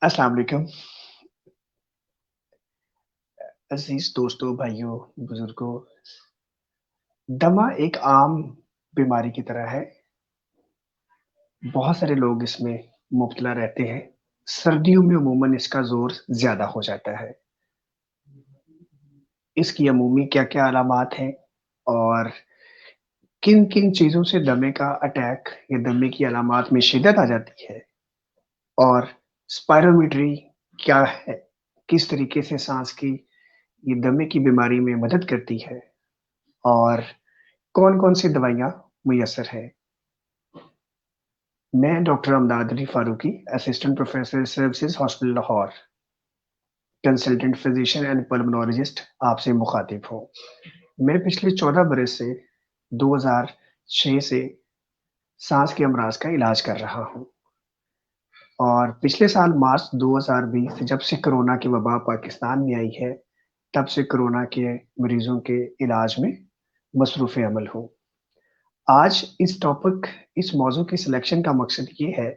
अस्सलाम वालेकुम अजीज दोस्तों, भाइयों, बुजुर्गों। दमा एक आम बीमारी की तरह है। बहुत सारे लोग इसमें मुब्तला रहते हैं। सर्दियों में अमूमन इसका जोर ज्यादा हो जाता है। इसकी अमूमी क्या क्या अलामात हैं और किन किन चीजों से दमे का अटैक या दमे की अलामात में शिद्दत आ जाती है, और स्पायरोमीटरी क्या है, किस तरीके से सांस की ये दमे की बीमारी में मदद करती है, और कौन-कौन सी दवाइयाँ मुयस्सर हैं। मैं doctor Amdad Ali Farooqui, assistant professor services hospital Lahore, consultant physician and pulmonologist आपसे मुखातिब हूँ। मैं पिछले 14 बरस से 2006 से सांस के अमराज का इलाज कर रहा हूँ, और पिछले साल मार्च 2020 जब से कोरोना की वबा पाकिस्तान में आई है, तब से कोरोना के मरीजों के इलाज में मसरूफ़ अमल हूँ। आज इस मौजू की सिलेक्शन का मकसद ये है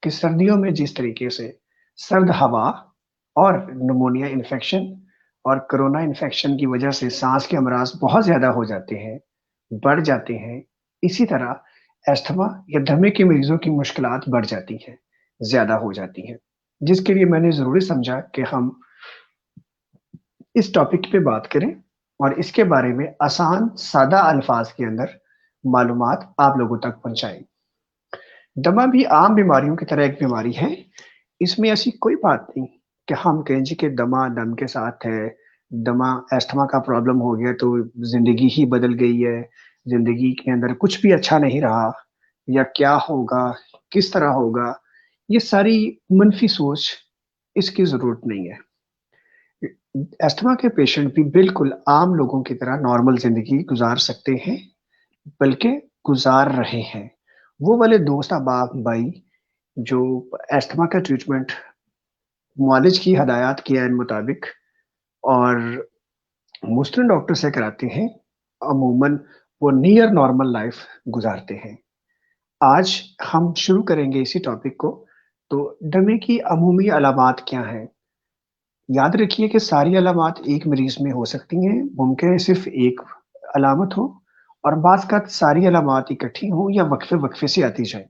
कि सर्दियों में जिस तरीके से सर्द हवा और निमोनिया इन्फेक्शन और कोरोना इन्फेक्शन की वजह से सांस के अमराज बहुत ज़्यादा हो जाते हैं, बढ़ जाते हैं, इसी तरह अस्थमा या दमे के मरीजों की मुश्किलात बढ़ जाती हैं, ज़्यादा हो जाती हैं। जिसके लिए मैंने ज़रूरी समझा कि हम इस टॉपिक पे बात करें और इसके बारे में आसान, सादा अल्फाज के अंदर मालूमात आप लोगों तक पहुँचाएँ। दमा भी आम बीमारियों की तरह एक बीमारी है। इसमें ऐसी कोई बात नहीं कि हम कहें जी कि दमा दम के साथ है, दमा अस्थमा का प्रॉब्लम हो गया तो ज़िंदगी ही बदल गई है, ज़िंदगी के अंदर कुछ भी अच्छा नहीं रहा, या क्या होगा, किस तरह होगा, ये सारी मनफ़ी सोच इसकी ज़रूरत नहीं है। अस्थमा के पेशेंट भी बिल्कुल आम लोगों की तरह नॉर्मल ज़िंदगी गुज़ार सकते हैं, बल्कि गुज़ार रहे हैं। वो वाले दोस्त अहबाब भाई जो अस्थमा का ट्रीटमेंट मुआलिज की हदायत के ऐन मुताबिक और मुस्लिम डॉक्टर से कराते हैं, अमूमन वो नियर नॉर्मल लाइफ गुज़ारते हैं। आज हम शुरू करेंगे इसी टॉपिक को। तो दमे की अमूमी अलामात क्या हैं? याद रखिए कि सारी अलामात एक मरीज़ में हो सकती हैं, मुमकिन है सिर्फ़ एक अलामत हो, और बाज़-औक़ात सारी अलामात इकट्ठी हों या वक़्फ़े-वक़्फ़े से आती जाएँ।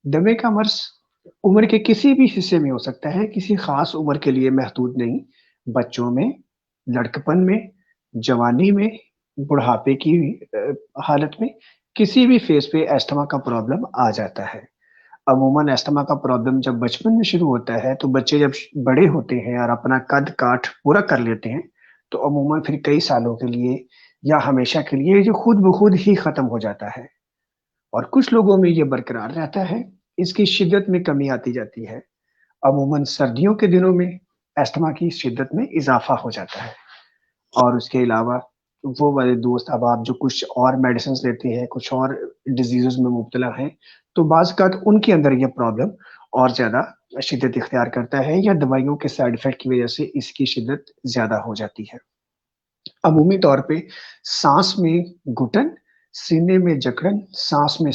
दमे का मर्ज़ उम्र के किसी भी हिस्से में हो सकता है, किसी ख़ास उम्र के लिए महदूद नहीं। बच्चों में, लड़कपन में, जवानी में, बुढ़ापे की हालत में, किसी भी फ़ेज़ पे अस्थमा का प्रॉब्लम आ जाता है। अमूमन अस्थमा का प्रॉब्लम जब बचपन में शुरू होता है, तो बच्चे जब बड़े होते हैं और अपना कद-काठ पूरा कर लेते हैं, तो अमूमन फिर कई सालों के लिए या हमेशा के लिए जो खुद ब खुद ही ख़त्म हो जाता है। और कुछ लोगों में ये बरकरार रहता है, इसकी शिद्दत में कमी आती जाती है। अमूमन सर्दियों के दिनों में अस्थमा की शिद्दत में इज़ाफ़ा हो जाता है, और उसके अलावा वो वाले दोस्त अहबाब जो कुछ और मेडिसिन्स लेते हैं, कुछ और डिज़ीज़ेज़ में मुब्तला हैं, तो बाज़-औक़ात उनके अंदर ये प्रॉब्लम और ज़्यादा शिद्दत इख्तियार करता है, या दवाइयों के साइड इफ़ेक्ट की वज़ह से इसकी शिद्दत ज़्यादा हो जाती है। अमूमी तौर पे साँस में घुटन, सीने में जकड़न, साँस में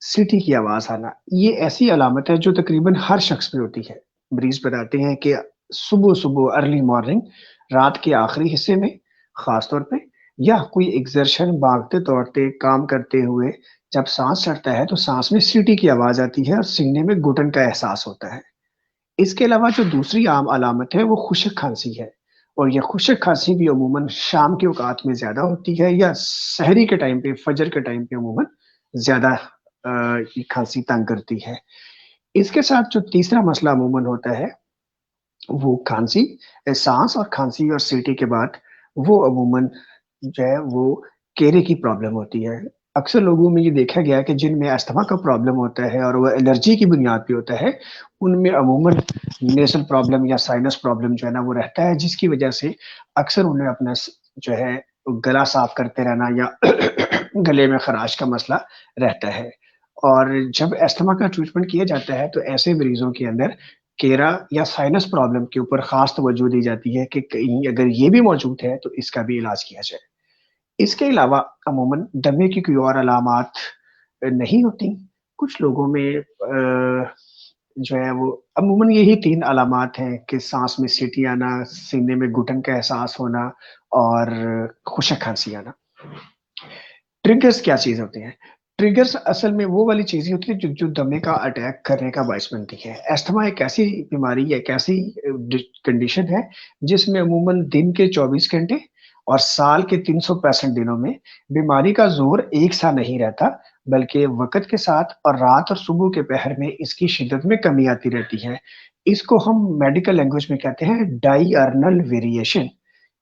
सीटी की आवाज़ आना, ये ऐसी अलामत है जो तकरीबन हर शख्स में होती है। मरीज़ बताते हैं कि सुबह-सुबह अर्ली मॉर्निंग, रात के आखिरी हिस्से में ख़ास तौर पे, या कोई एक्सर्शन भागते-दौड़ते, काम करते हुए जब साँस चढ़ता है, तो साँस में सीटी की आवाज़ आती है और सीने में घुटन का एहसास होता है। इसके अलावा जो दूसरी आम अलामत है वो खुशक खाँसी है, और ये खुशक खाँसी भी अमूमन शाम के औकात में ज़्यादा होती है, या सहरी के टाइम पे, फजर के टाइम पे अमूमन ज़्यादा ये खाँसी तंग करती है। इसके साथ जो तीसरा मसला अमूमन होता है, वो खाँसी, साँस और खाँसी और सीटी के बाद वो अमूमन जो है वो केरे की प्रॉब्लम होती है। अक्सर लोगों में ये देखा गया है कि जिनमें अस्थमा का प्रॉब्लम होता है और वो एलर्जी की बुनियाद पे होता है, उनमें अमूमन नेज़ल प्रॉब्लम या साइनस प्रॉब्लम जो है ना वो रहता है, जिसकी वजह से अक्सर उन्हें अपना जो है गला साफ करते रहना या गले में खराश का मसला रहता है। और जब अस्थमा का ट्रीटमेंट किया जाता है, तो ऐसे मरीज़ों के अंदर केरा या साइनस प्रॉब्लम के ऊपर ख़ास तवज्जो दी जाती है कि कहीं अगर ये भी मौजूद है, तो इसका भी इलाज किया जाए। इसके अलावा अमूमन दमे की कोई और अलामात नहीं होती। कुछ लोगों में जो है वो अमूमन यही 3 अलामात हैं कि साँस में सीटी आना, सीने में घुटन का एहसास होना और खुशक खाँसी आना। ट्रिगर्स क्या चीज़ होते हैं? ट्रिगर्स असल में वो वाली चीज़ें होती हैं जो दमे का अटैक करने का बायस बनती है। अस्थमा एक ऐसी बीमारी है, एक ऐसी कंडीशन है जिसमें अमूमन दिन के 24 घंटे और साल के 365 दिनों में बीमारी का ज़ोर एक सा नहीं रहता, बल्कि वक़्त के साथ और रात और सुबह के पहर में इसकी शिद्दत में कमी आती रहती है। इसको हम मेडिकल लैंग्वेज में कहते हैं डायर्नल वेरिएशन।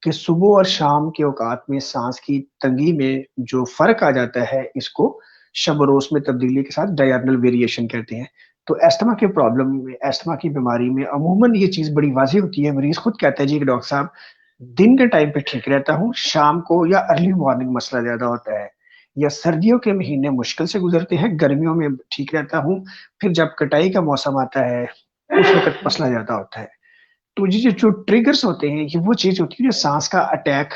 कि सुबह और शाम के औकात में साँस की तंगी में जो फ़र्क आ जाता है, इसको शब-ओ-रोज़ में तब्दीली के साथ डायर्नल वेरिएशन कहते हैं। तो अस्थमा के प्रॉब्लम में, अस्थमा की बीमारी में अमूमन ये चीज़ बड़ी वाज़ेह होती है। मरीज़ खुद कहता है जी कि डॉक्टर साहब, दिन के टाइम पे ठीक रहता हूँ, शाम को या अर्ली मॉर्निंग मसला ज़्यादा होता है, या सर्दियों के महीने मुश्किल से गुज़रते हैं, गर्मियों में ठीक रहता हूँ, फिर जब कटाई का मौसम आता है, उस वक़्त मसला ज़्यादा होता है। तो ये जो ट्रिगर्स होते हैं, ये वो चीज़ होती है जो साँस का अटैक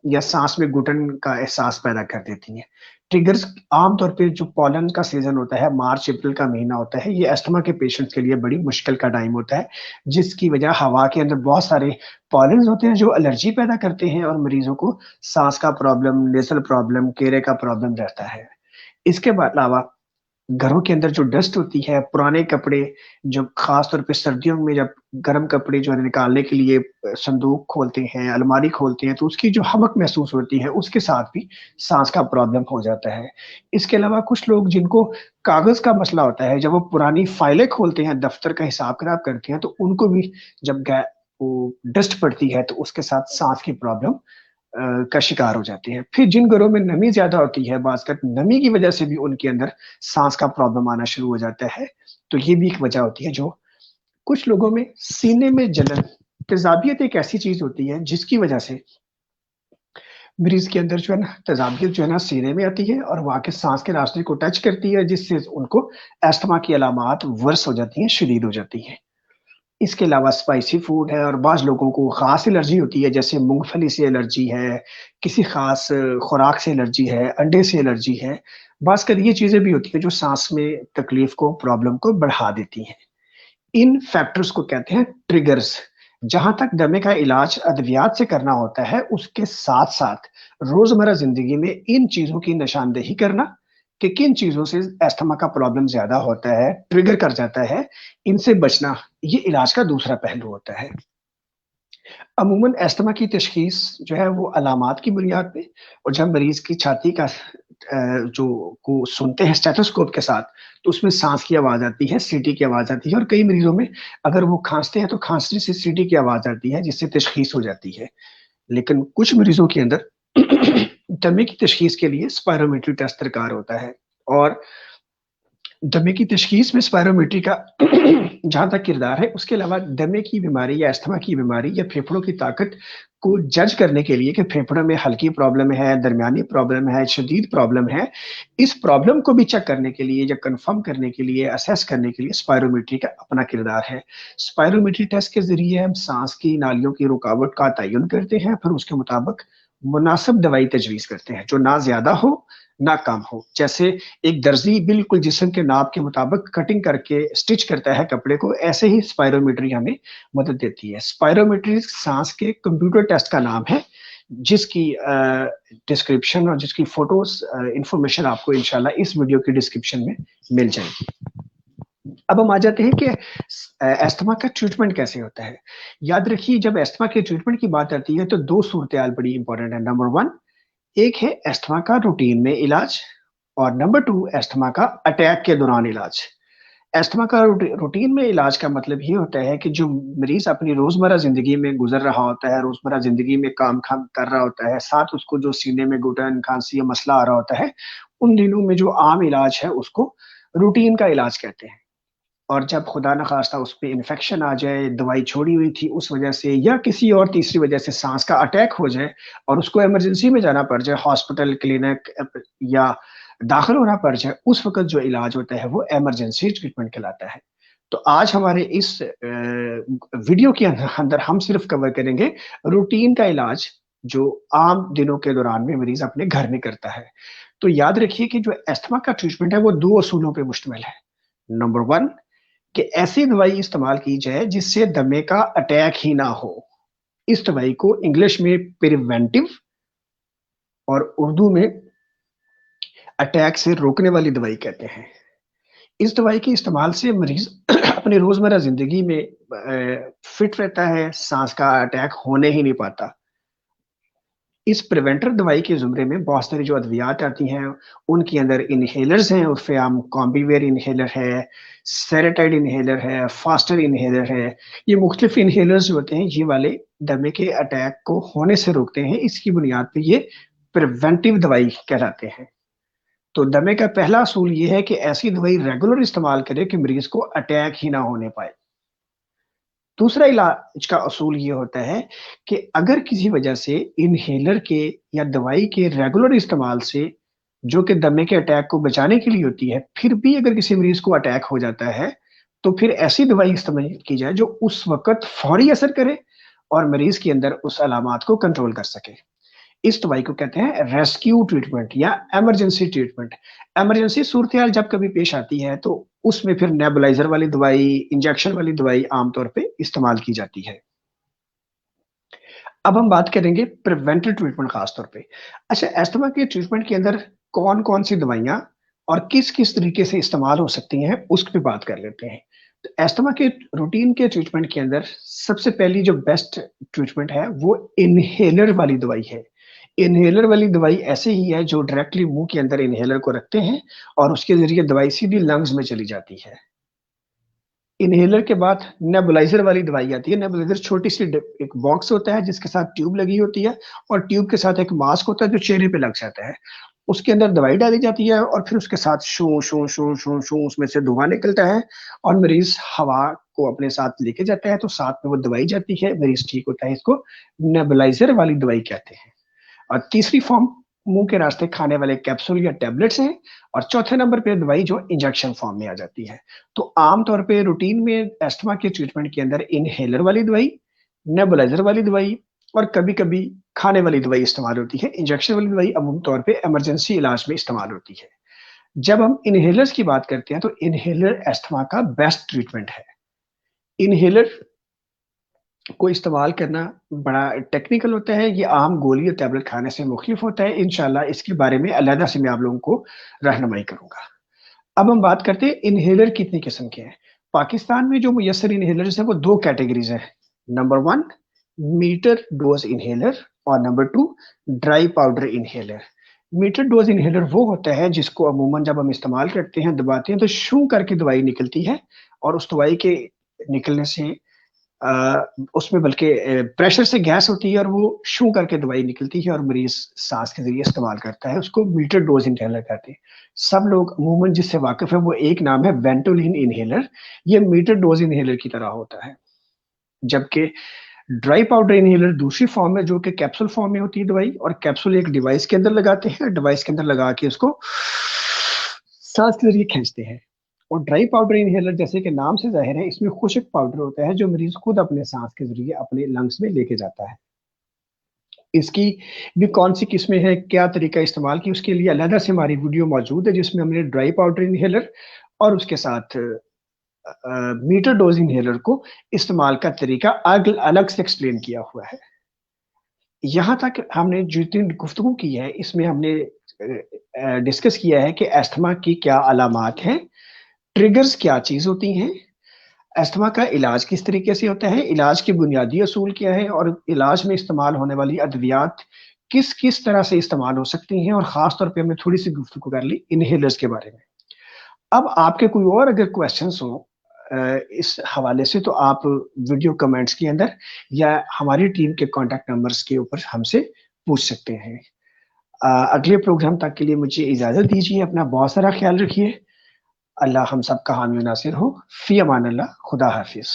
या साँस में घुटन का एहसास पैदा कर देती हैं। ट्रिगर्स आम तौर पे जो पॉलन का सीज़न होता है, मार्च-अप्रैल का महीना होता है, ये अस्थमा के पेशेंट्स के लिए बड़ी मुश्किल का टाइम होता है, जिसकी वजह हवा के अंदर बहुत सारे पॉलन्स होते हैं जो एलर्जी पैदा करते हैं और मरीज़ों को साँस का प्रॉब्लम, नेज़ल प्रॉब्लम, घेरे का प्रॉब्लम रहता है। इसके अलावा घरों के अंदर जो डस्ट होती है, पुराने कपड़े जो ख़ास तौर पे सर्दियों में जब गर्म कपड़े जो है निकालने के लिए संदूक खोलते हैं, अलमारी खोलते हैं, तो उसकी जो हमक महसूस होती है, उसके साथ भी साँस का प्रॉब्लम हो जाता है। इसके अलावा कुछ लोग जिनको कागज़ का मसला होता है, जब वो पुरानी फ़ाइलें खोलते हैं, दफ़्तर का हिसाब-किताब करते हैं, तो उनको भी जब वो डस्ट पड़ती है, तो उसके साथ साँस की प्रॉब्लम का शिकार हो जाती हैं। फिर जिन घरों में नमी ज़्यादा होती है, बाज़ नमी की वज़ह से भी उनके अंदर साँस का प्रॉब्लम आना शुरू हो जाता है। तो ये भी एक वज़ह होती है जो कुछ लोगों में सीने में जलन, तेज़ाबियत एक ऐसी चीज़ होती है जिसकी वज़ह से मरीज़ के अंदर जो है ना तेज़ाबियत जो है ना सीने में आती है और वहाँ के साँस के रास्ते को टच करती है, जिससे उनको अस्थमा की अलामात वर्स हो जाती हैं, शदीद हो जाती हैं। इसके अलावा स्पाइसी फूड है और बाज़ लोगों को ख़ास एलर्जी होती है, जैसे मूँगफली से एलर्जी है, किसी ख़ास खुराक से एलर्जी है, अंडे से एलर्जी है। बाज़ ये चीज़ें भी होती हैं जो साँस में तकलीफ़ को, प्रॉब्लम को बढ़ा देती हैं। इन फैक्टर्स को कहते हैं ट्रिगर्स। जहाँ तक दमे का इलाज अद्वियात से करना होता है, उसके साथ-साथ रोज़मर्रा ज़िंदगी में इन चीज़ों की निशानदेही करना कि किन चीज़ों से अस्थमा का प्रॉब्लम ज़्यादा होता है, ट्रिगर कर जाता है, इनसे बचना, ये इलाज का दूसरा पहलू होता है। अमूमन अस्थमा की तशख़ीस जो है वो अलामात की बुनियाद पे और जब मरीज़ की छाती का जो को सुनते हैं स्टेथोस्कोप के साथ, तो उसमें साँस की आवाज़ आती है, सीटी की आवाज़ आती है और कई मरीज़ों में अगर वो खाँसते हैं तो खाँसने से सीटी की आवाज़ आती है जिससे तशख़ीस हो जाती है। लेकिन कुछ मरीज़ों के अंदर दमे की तशख़ीस के लिए स्पायरोमेट्री टेस्ट दरकार होता है और दमे की तशख़ीस में स्पायरोमेट्री का जहाँ तक किरदार है, उसके अलावा दमे की बीमारी या अस्थमा की बीमारी या फेफड़ों की ताकत को जज करने के लिए कि फेफड़ों में हल्की प्रॉब्लम है, दरमियानी प्रॉब्लम है, शदीद प्रॉब्लम है, इस प्रॉब्लम को भी चेक करने के लिए या कन्फर्म करने के लिए, असेस करने के लिए स्पायरोमेट्री का अपना किरदार है। स्पायरोमेट्री टेस्ट के ज़रिए हम साँस की नालियों की रुकावट का तयन करते हैं, फिर उसके मुताबिक मुनासिब दवाई तजवीज़ करते हैं, जो ना ज़्यादा हो, ना कम हो। जैसे एक दर्जी बिल्कुल जिस्म के नाप के मुताबिक कटिंग करके स्टिच करता है कपड़े को, ऐसे ही स्पायरोमेट्री हमें मदद देती है। स्पायरोमेट्री साँस के कंप्यूटर टेस्ट का नाम है, जिसकी डिस्क्रिप्शन और जिसकी फ़ोटोज़ इन्फॉर्मेशन आपको इंशाल्लाह इस वीडियो की डिस्क्रिप्शन में मिल जाएगी। अब हम आ जाते हैं कि अस्थमा का ट्रीटमेंट कैसे होता है। याद रखिए जब अस्थमा के ट्रीटमेंट की बात आती है तो 2 सूरत-ए-हाल बड़ी इम्पोर्टेंट है। नंबर 1 एक है अस्थमा का रूटीन में इलाज और नंबर 2 अस्थमा का अटैक के दौरान इलाज। अस्थमा का रूटीन में इलाज का मतलब ये होता है कि जो मरीज़ अपनी रोज़मर्रा ज़िंदगी में गुज़र रहा होता है, रोज़मर्रा ज़िंदगी में काम-खाम कर रहा होता है, साथ उसको जो सीने में घुटन, खाँसी या मसला आ रहा होता है, उन दिनों में जो आम इलाज है उसको रूटीन का इलाज कहते हैं। और जब खुदा न ख़ास्ता उसपे इन्फेक्शन आ जाए, दवाई छोड़ी हुई थी उस वजह से या किसी और तीसरी वजह से साँस का अटैक हो जाए और उसको इमरजेंसी में जाना पड़ जाए, हॉस्पिटल, क्लिनिक या दाखिल होना पड़ जाए, उस वक़्त जो इलाज होता है वो इमरजेंसी ट्रीटमेंट कहलाता है। तो आज हमारे इस वीडियो के अंदर हम सिर्फ़ कवर करेंगे रूटीन का इलाज, जो आम दिनों के दौरान में मरीज़ अपने घर में करता है। तो याद रखिए कि जो अस्थमा का ट्रीटमेंट है वो 2 असूलों पे मुश्तमिल है। नंबर 1 کہ ایسی دوائی استعمال کی جائے جس سے دمے کا اٹیک ہی نہ ہو. اس دوائی کو انگلش میں پریونٹیو اور اردو میں اٹیک سے روکنے والی دوائی کہتے ہیں. اس دوائی کے استعمال سے مریض اپنی روزمرہ زندگی میں فٹ رہتا ہے, سانس کا اٹیک ہونے ہی نہیں پاتا. اس پریونٹر دوائی کے زمرے میں بہت ساری جو ادویات آتی ہیں ان کے اندر انہیلرز ہیں, عرف عام کامبیویر انہیلر ہے, سیریٹائڈ انہیلر ہے, فاسٹر انہیلر ہے. یہ مختلف انہیلرز جو ہوتے ہیں یہ والے دمے کے اٹیک کو ہونے سے روکتے ہیں. اس کی بنیاد پہ یہ پریونٹیو دوائی کہلاتے ہیں. تو دمے کا پہلا اصول یہ ہے کہ ایسی دوائی ریگولر استعمال کرے کہ مریض کو اٹیک ہی نہ ہونے پائے. دوسرا علاج کا اصول یہ ہوتا ہے کہ اگر کسی وجہ سے انہیلر کے یا دوائی کے ریگولر استعمال سے, جو کہ دمے کے اٹیک کو بچانے کے لیے ہوتی ہے, پھر بھی اگر کسی مریض کو اٹیک ہو جاتا ہے تو پھر ایسی دوائی استعمال کی جائے جو اس وقت فوری اثر کرے اور مریض کے اندر اس علامات کو کنٹرول کر سکے. اس دوائی کو کہتے ہیں ریسکیو ٹریٹمنٹ یا ایمرجنسی ٹریٹمنٹ. ایمرجنسی صورتحال جب کبھی پیش آتی ہے تو اس میں پھر نیبولائزر والی دوائی, انجیکشن والی دوائی عام طور پہ استعمال کی جاتی ہے. اب ہم بات کریں گے پریونٹیو ٹریٹمنٹ خاص طور پہ. اچھا, ایستھما کے ٹریٹمنٹ کے اندر کون کون سی دوائیاں اور کس کس طریقے سے استعمال ہو سکتی ہیں اس پہ بات کر لیتے ہیں. تو ایستھما کے روٹین کے ٹریٹمنٹ کے اندر سب سے پہلی جو بیسٹ ٹریٹمنٹ ہے وہ انہیلر والی دوائی ہے. انہیلر والی دوائی ایسے ہی ہے جو ڈائریکٹلی منہ کے اندر انہیلر کو رکھتے ہیں اور اس کے ذریعے دوائی سیدھی لنگز میں چلی جاتی ہے. انہیلر کے بعد نیبولائزر والی دوائی آتی ہے. نیبولائزر چھوٹی سی ایک باکس ہوتا ہے جس کے ساتھ ٹیوب لگی ہوتی ہے اور ٹیوب کے ساتھ ایک ماسک ہوتا ہے جو چہرے پہ لگ جاتا ہے. اس کے اندر دوائی ڈالی جاتی ہے اور پھر اس کے ساتھ شو شو شو شو شو اس میں سے دھواں نکلتا ہے اور مریض ہوا کو اپنے ساتھ لے کے جاتا ہے تو ساتھ میں وہ دوائی جاتی ہے, مریض ٹھیک ہوتا ہے. اس کو نیبولائزر والی دوائی کہتے ہیں. اور تیسری فارم منہ کے راستے کھانے والے کیپسول یا ٹیبلٹس ہیں. اور چوتھے نمبر پہ دوائی جو انجیکشن فارم میں آ جاتی ہے. تو عام طور پہ روٹین میں ایستھما کے ٹریٹمنٹ کے اندر انہیلر والی دوائی, نیبولائزر والی دوائی اور کبھی کبھی کھانے والی دوائی استعمال ہوتی ہے. انجیکشن والی دوائی عمومی طور پہ ایمرجنسی علاج میں استعمال ہوتی ہے. جب ہم انہیلرز کی بات کرتے ہیں تو انہیلر ایستھما کا بیسٹ ٹریٹمنٹ ہے. انہیلر کو استعمال کرنا بڑا ٹیکنیکل ہوتا ہے. یہ عام گولی اور ٹیبلٹ کھانے سے مختلف ہوتا ہے. انشاءاللہ اس کے بارے میں علیحدہ سے میں آپ لوگوں کو رہنمائی کروں گا. اب ہم بات کرتے ہیں انہیلر کتنی قسم کے ہیں. پاکستان میں جو میسر انہیلرز ہیں وہ دو کیٹیگریز ہیں. نمبر 1 میٹر ڈوز انہیلر اور number 2 dry powder inhaler. Meter dose inhaler وہ ہوتا ہے جس کو عموماً جب ہم استعمال کرتے ہیں, دباتے ہیں تو شو کر کے دوائی نکلتی ہے اور اس دوائی کے نکلنے سے اس میں بلکہ پریشر سے گیس ہوتی ہے اور وہ شو کر کے دوائی نکلتی ہے اور مریض سانس کے ذریعے استعمال کرتا ہے. اس کو میٹر ڈوز انہیلر کہتے ہیں. سب لوگ عموماً جس سے واقف ہے وہ ایک نام ہے وینٹولین انہیلر. یہ میٹر ڈوز انہیلر کی طرح ہوتا ہے. جبکہ ڈرائی پاؤڈر انہیلر دوسری فارم ہے جو کہ کیپسول فارم میں ہوتی ہے دوائی, اور کیپسول ایک ڈیوائس کے اندر لگاتے ہیں, ڈیوائس کے اندر لگا کے اس کو سانس کے ذریعے کھینچتے ہیں. اور ڈرائی پاؤڈر انہیلر جیسے کہ نام سے ظاہر ہے اس میں خشک پاؤڈر ہوتا ہے جو مریض خود اپنے سانس کے ذریعے اپنے لنگس میں لے کے جاتا ہے. اس کی بھی کون سی قسمیں ہیں, کیا طریقہ استعمال کی, اس کے لیے علیحدہ سے ہماری ویڈیو موجود ہے جس میں ہم نے ڈرائی پاؤڈر انہیلر اور اس کے ساتھ میٹر ڈوز انہیلر کو استعمال کا طریقہ الگ سے ایکسپلین کیا ہوا ہے. یہاں تک ہم نے جتنی گفتگو کی ہے اس میں ہم نے ڈسکس کیا ہے کہ ایستھما کی کیا علامات ہیں, ٹریگرز کیا چیز ہوتی ہیں, ایستھما کا علاج کس طریقے سے ہوتا ہے, علاج کے بنیادی اصول کیا ہے, اور علاج میں استعمال ہونے والی ادویات کس کس طرح سے استعمال ہو سکتی ہیں, اور خاص طور پہ ہم نے تھوڑی سی گفتگو کر لی انہیلرز کے بارے میں. اب آپ کے کوئی اور اگر کویسچنس ہوں اس حوالے سے تو آپ ویڈیو کمنٹس کے اندر یا ہماری ٹیم کے کانٹیکٹ نمبرز کے اوپر ہم سے پوچھ سکتے ہیں. اگلے پروگرام تک کے لیے مجھے اجازت دیجیے. اپنا بہت سارا خیال رکھیے. اللہ ہم سب کا حامی و ناصر ہو. فی امان اللہ. خدا حافظ.